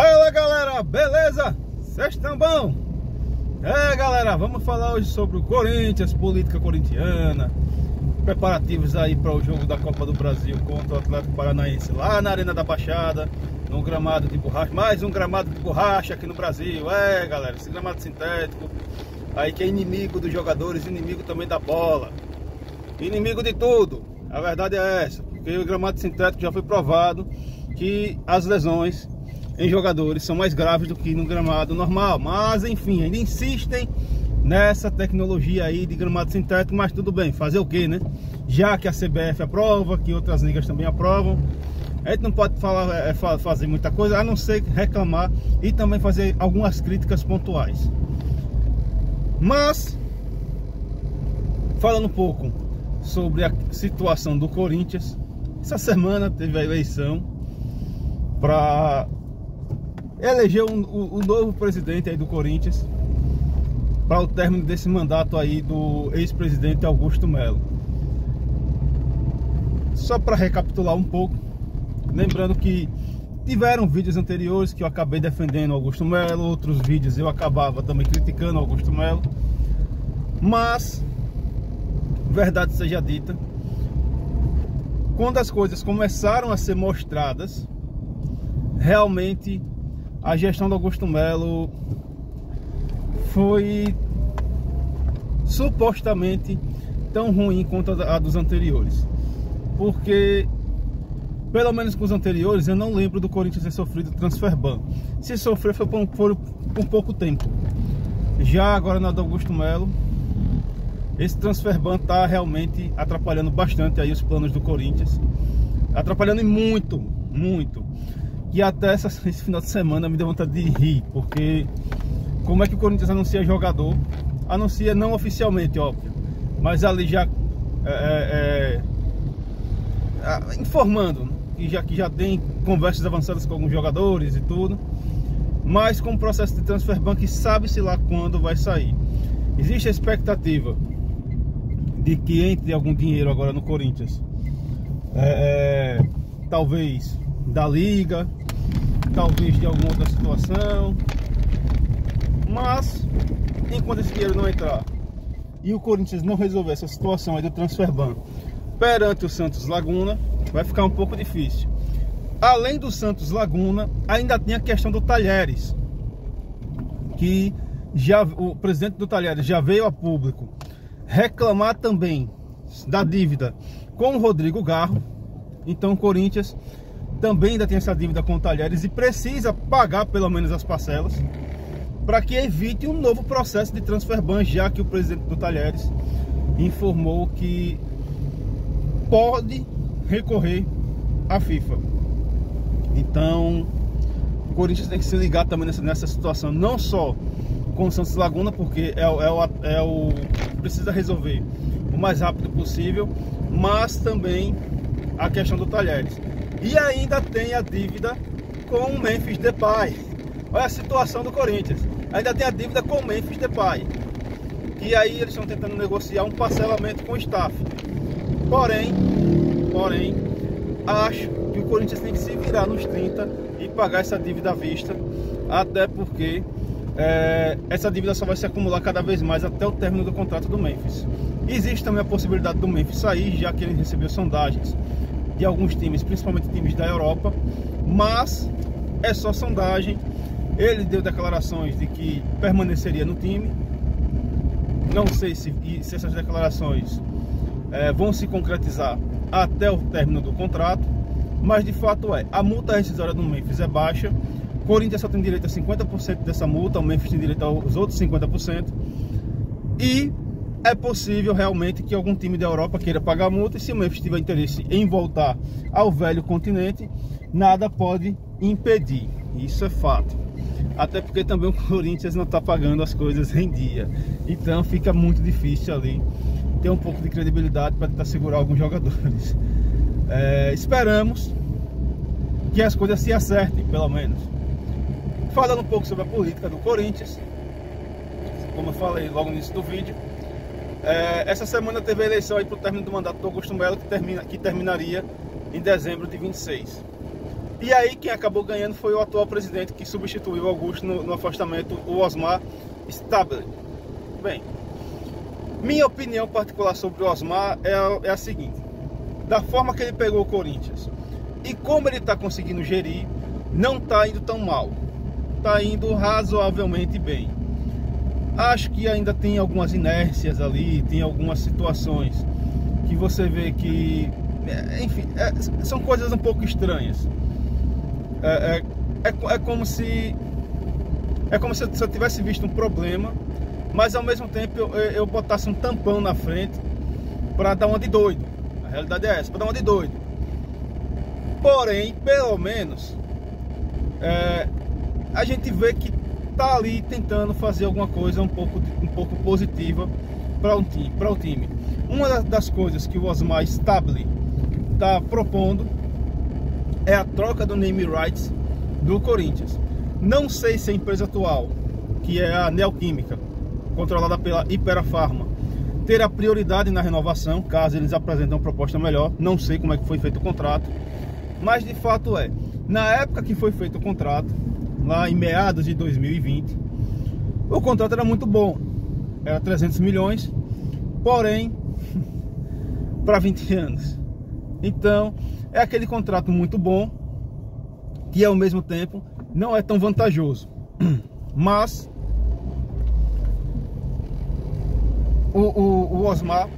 Fala galera, beleza? Vocês estão bom? Galera, vamos falar hoje sobre o Corinthians, política corintiana, preparativos aí para o jogo da Copa do Brasil contra o Atlético Paranaense lá na Arena da Baixada, num gramado de borracha, mais um gramado de borracha aqui no Brasil. Galera, esse gramado sintético aí que é inimigo dos jogadores, inimigo também da bola, inimigo de tudo. A verdade é essa, porque o gramado sintético já foi provado que as lesões em jogadores são mais graves do que no gramado normal, mas enfim, ainda insistem nessa tecnologia aí de gramado sintético. Mas tudo bem, fazer o que, né? Já que a CBF aprova, que outras ligas também aprovam, a gente não pode fazer muita coisa, a não ser reclamar e também fazer algumas críticas pontuais. Mas, falando um pouco sobre a situação do Corinthians, essa semana teve a eleição para eleger o novo presidente aí do Corinthians para o término desse mandato aí do ex-presidente Augusto Melo. Só para recapitular um pouco, lembrando que tiveram vídeos anteriores que eu acabei defendendo Augusto Melo, outros vídeos eu acabava também criticando Augusto Melo, mas verdade seja dita, quando as coisas começaram a ser mostradas, realmente a gestão do Augusto Melo foi supostamente tão ruim quanto a dos anteriores, porque pelo menos com os anteriores eu não lembro do Corinthians ter sofrido transfer ban. Se sofrer foi por pouco tempo. Já agora na do Augusto Melo, esse transfer ban está realmente atrapalhando bastante aí os planos do Corinthians, atrapalhando muito, muito. Que até esse final de semana me deu vontade de rir, porque como é que o Corinthians anuncia jogador? Anuncia não oficialmente, óbvio, mas ali já informando que já tem conversas avançadas com alguns jogadores e tudo, mas com o processo de transfer ban que sabe-se lá quando vai sair. Existe a expectativa de que entre algum dinheiro agora no Corinthians, talvez da liga, talvez de alguma outra situação, mas enquanto esse dinheiro não entrar e o Corinthians não resolver essa situação aí do transfer ban perante o Santos Laguna, vai ficar um pouco difícil. Além do Santos Laguna, ainda tem a questão do Talheres, que o presidente do Talheres já veio a público reclamar também da dívida com o Rodrigo Garro. Então o Corinthians também ainda tem essa dívida com o Talheres e precisa pagar pelo menos as parcelas para que evite um novo processo de transfer ban, já que o presidente do Talheres informou que pode recorrer à FIFA. Então o Corinthians tem que se ligar também nessa situação, não só com o Santos Laguna, porque precisa resolver o mais rápido possível, mas também a questão do Talheres. E ainda tem a dívida com o Memphis Depay. Olha a situação do Corinthians. Ainda tem a dívida com o Memphis Depay, e aí eles estão tentando negociar um parcelamento com o staff. Porém, acho que o Corinthians tem que se virar nos 30 e pagar essa dívida à vista, até porque essa dívida só vai se acumular cada vez mais até o término do contrato do Memphis. Existe também a possibilidade do Memphis sair, já que ele recebeu sondagens de alguns times, principalmente times da Europa, mas é só sondagem. Ele deu declarações de que permaneceria no time. Não sei se essas declarações vão se concretizar até o término do contrato, mas de fato a multa rescisória do Memphis é baixa. O Corinthians só tem direito a 50% dessa multa, o Memphis tem direito aos outros 50%, e é possível realmente que algum time da Europa queira pagar a multa, e se o Memphis tiver interesse em voltar ao velho continente, nada pode impedir. Isso é fato. Até porque também o Corinthians não está pagando as coisas em dia, então fica muito difícil ali ter um pouco de credibilidade para tentar segurar alguns jogadores. Esperamos que as coisas se acertem, pelo menos. Falando um pouco sobre a política do Corinthians, como eu falei logo no início do vídeo, essa semana teve a eleição para o término do mandato do Augusto Melo, que terminaria em dezembro de 26. E aí quem acabou ganhando foi o atual presidente que substituiu o Augusto no afastamento, o Osmar Stabile. Bem, minha opinião particular sobre o Osmar é a seguinte: da forma que ele pegou o Corinthians e como ele está conseguindo gerir, não está indo tão mal, está indo razoavelmente bem. Acho que ainda tem algumas inércias ali, tem algumas situações que você vê que, enfim, são coisas um pouco estranhas. É como se eu tivesse visto um problema, mas ao mesmo tempo eu botasse um tampão na frente para dar uma de doido. A realidade é essa, para dar uma de doido. Porém, pelo menos a gente vê que tá ali tentando fazer alguma coisa um pouco positiva para o time. Uma das coisas que o Osmar Stabile está propondo é a troca do name rights do Corinthians. Não sei se a empresa atual, que é a Neoquímica, controlada pela Ipera-Pharma, terá prioridade na renovação, caso eles apresentem uma proposta melhor. Não sei como é que foi feito o contrato, mas de fato na época que foi feito o contrato, lá em meados de 2020, o contrato era muito bom, era 300 milhões, porém para 20 anos. Então é aquele contrato muito bom, que ao mesmo tempo não é tão vantajoso, mas o Osmar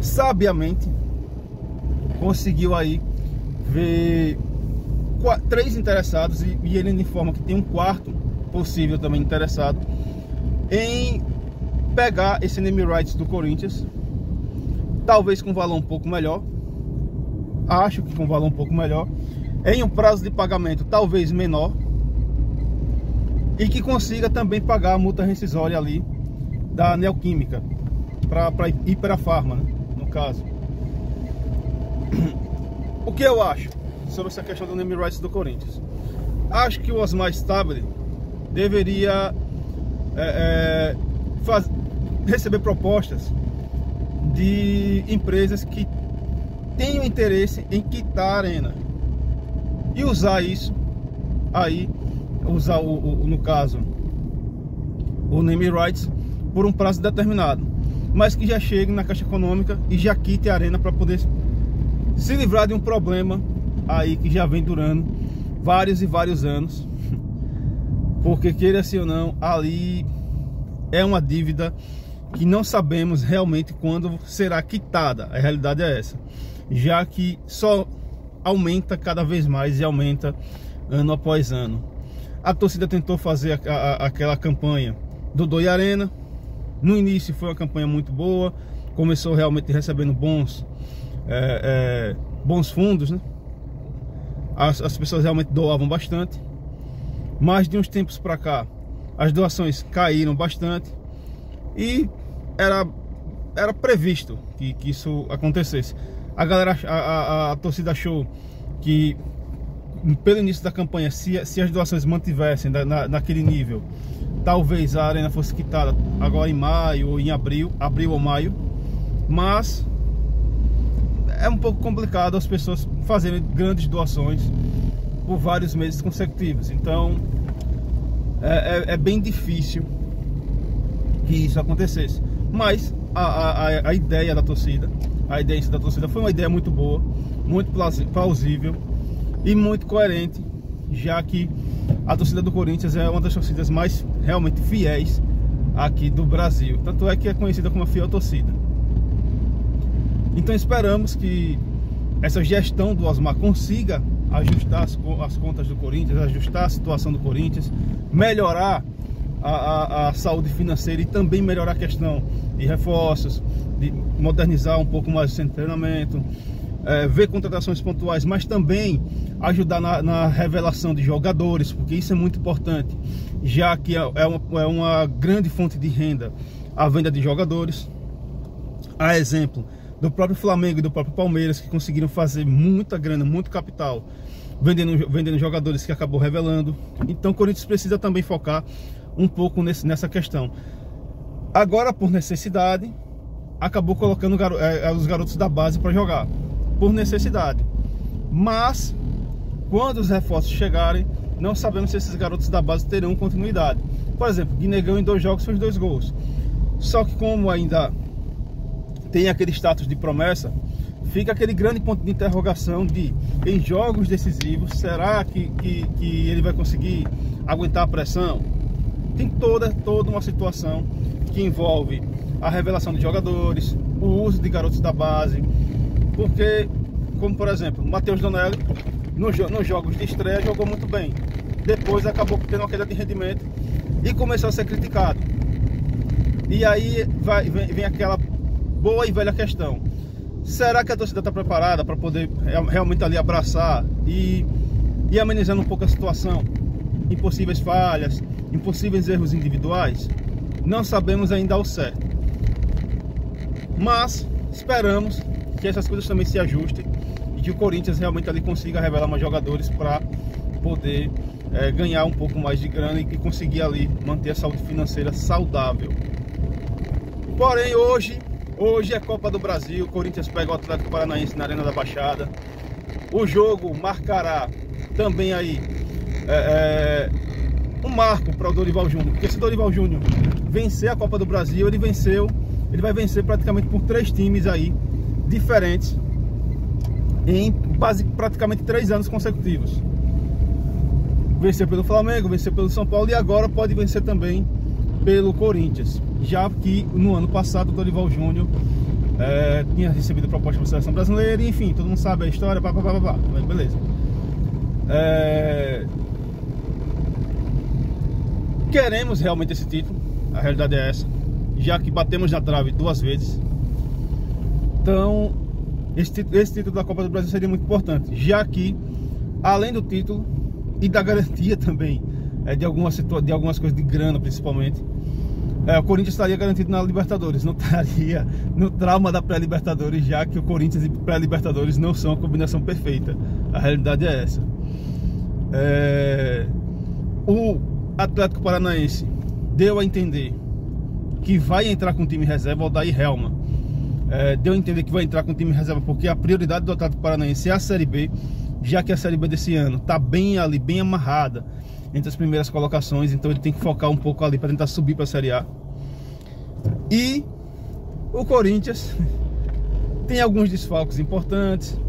sabiamente conseguiu aí ver 3 interessados, e ele informa que tem um 4º possível também interessado em pegar esse name rights do Corinthians, talvez com valor um pouco melhor, acho que com valor um pouco melhor, em um prazo de pagamento talvez menor, e que consiga também pagar a multa rescisória ali da Neoquímica para Ipera-Pharma, né, no caso. O que eu acho sobre essa questão do name rights do Corinthians? Acho que o Osmar Stabile deveria receber propostas de empresas que tenham interesse em quitar a arena e usar isso aí, usar no caso o name rights por um prazo determinado, mas que já chegue na Caixa Econômica e já quite a arena para poder se livrar de um problema aí que já vem durando vários e vários anos, porque queira se ou não, ali é uma dívida que não sabemos realmente quando será quitada. A realidade é essa, já que só aumenta cada vez mais e aumenta ano após ano. A torcida tentou fazer aquela campanha do Doe Arena. No início foi uma campanha muito boa, começou realmente recebendo bons fundos, né? As pessoas realmente doavam bastante, mas de uns tempos para cá as doações caíram bastante e era previsto que isso acontecesse. A torcida achou que pelo início da campanha, se as doações mantivessem naquele nível, talvez a arena fosse quitada agora em maio ou em abril ou maio, mas é um pouco complicado as pessoas fazerem grandes doações por vários meses consecutivos. Então é bem difícil que isso acontecesse. Mas a ideia da torcida, foi uma ideia muito boa, muito plausível e muito coerente, já que a torcida do Corinthians é uma das torcidas mais realmente fiéis aqui do Brasil. Tanto é que é conhecida como a fiel torcida. Então esperamos que essa gestão do Osmar consiga ajustar as contas do Corinthians, ajustar a situação do Corinthians, melhorar a saúde financeira e também melhorar a questão de reforços, de modernizar um pouco mais o centro de treinamento, ver contratações pontuais, mas também ajudar na revelação de jogadores, porque isso é muito importante, já que é uma grande fonte de renda a venda de jogadores. A exemplo do próprio Flamengo e do próprio Palmeiras, que conseguiram fazer muita grana, muito capital, vendendo jogadores que acabou revelando. Então o Corinthians precisa também focar um pouco nessa questão. Agora, por necessidade, acabou colocando os garotos da base para jogar, por necessidade. Mas quando os reforços chegarem, não sabemos se esses garotos da base terão continuidade. Por exemplo, Guinegão em 2 jogos fez 2 gols. Só que como ainda tem aquele status de promessa, fica aquele grande ponto de interrogação de, em jogos decisivos, será que ele vai conseguir aguentar a pressão? Tem toda uma situação que envolve a revelação de jogadores, o uso de garotos da base, porque, como por exemplo, o Matheus Donelli, nos jogos de estreia, jogou muito bem. Depois acabou tendo uma queda de rendimento e começou a ser criticado. E aí vem aquela boa e velha questão: será que a torcida está preparada para poder realmente ali abraçar e amenizando um pouco a situação? Impossíveis falhas, impossíveis erros individuais? Não sabemos ainda ao certo, mas esperamos que essas coisas também se ajustem e que o Corinthians realmente ali consiga revelar mais jogadores para poder ganhar um pouco mais de grana e conseguir ali manter a saúde financeira saudável. Porém, hoje é Copa do Brasil. O Corinthians pega o Atlético Paranaense na Arena da Baixada. O jogo marcará também aí um marco para o Dorival Júnior, porque se o Dorival Júnior vencer a Copa do Brasil, ele vai vencer praticamente por 3 times aí diferentes em praticamente 3 anos consecutivos. Venceu pelo Flamengo, venceu pelo São Paulo e agora pode vencer também pelo Corinthians, já que no ano passado o Dorival Júnior tinha recebido proposta para a seleção brasileira, e, enfim, todo mundo sabe a história, mas beleza. Queremos realmente esse título, a realidade é essa, já que batemos na trave 2 vezes. Então esse título da Copa do Brasil seria muito importante, já que além do título e da garantia também de algumas coisas de grana, principalmente, o Corinthians estaria garantido na Libertadores, não estaria no trauma da pré-Libertadores, já que o Corinthians e pré-Libertadores não são a combinação perfeita. A realidade é essa. O Atlético Paranaense deu a entender que vai entrar com o time reserva. O Odair Helma deu a entender que vai entrar com o time reserva, porque a prioridade do Atlético Paranaense é a Série B, já que a Série B desse ano está bem ali, bem amarrada entre as primeiras colocações, então ele tem que focar um pouco ali para tentar subir para a Série A. E o Corinthians tem alguns desfalques importantes.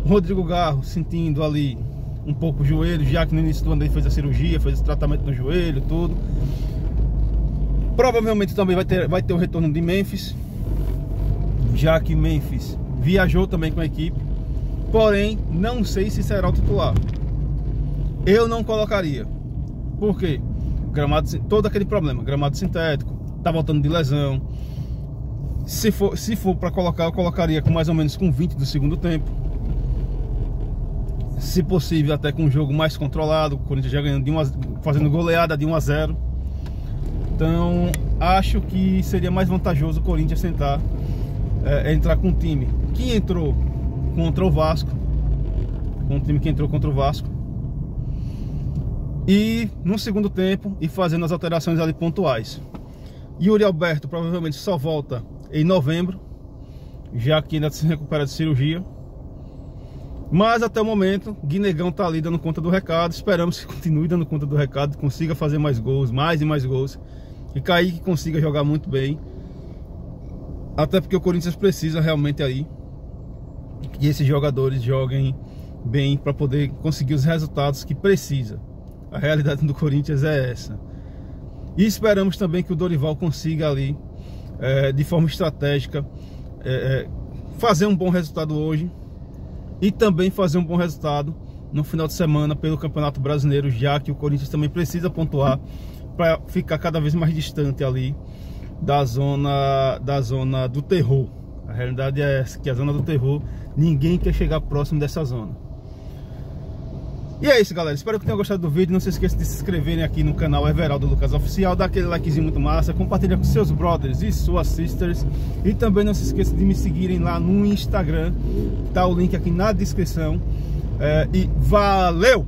O Rodrigo Garro sentindo ali um pouco o joelho, já que no início do ano ele fez a cirurgia, fez o tratamento no joelho, tudo. Provavelmente também vai ter o retorno de Memphis, já que Memphis viajou também com a equipe. Porém, não sei se será o titular. Eu não colocaria. Por quê? Gramado, todo aquele problema, gramado sintético, tá voltando de lesão. Se for para colocar, eu colocaria com mais ou menos com 20 do segundo tempo. Se possível, até com um jogo mais controlado, o Corinthians já ganhando fazendo goleada de 1 a 0. Então, acho que seria mais vantajoso o Corinthians tentar entrar com um time que entrou contra o Vasco, e no segundo tempo e fazendo as alterações ali pontuais. Yuri Alberto provavelmente só volta em novembro, já que ainda se recupera de cirurgia. Mas até o momento, Guinegão tá ali dando conta do recado. Esperamos que continue dando conta do recado, consiga fazer mais gols, mais e mais gols, e Kaique consiga jogar muito bem. Até porque o Corinthians precisa realmente aí que esses jogadores joguem bem para poder conseguir os resultados que precisa. A realidade do Corinthians é essa. E esperamos também que o Dorival consiga ali, de forma estratégica, fazer um bom resultado hoje e também fazer um bom resultado no final de semana pelo Campeonato Brasileiro, já que o Corinthians também precisa pontuar para ficar cada vez mais distante ali da zona do terror. A realidade é essa, que a zona do terror, ninguém quer chegar próximo dessa zona. E é isso, galera, espero que tenham gostado do vídeo. Não se esqueça de se inscreverem aqui no canal Everaldo Lucas Oficial, dar aquele likezinho muito massa, compartilhar com seus brothers e suas sisters, e também não se esqueça de me seguirem lá no Instagram, tá o link aqui na descrição. E valeu!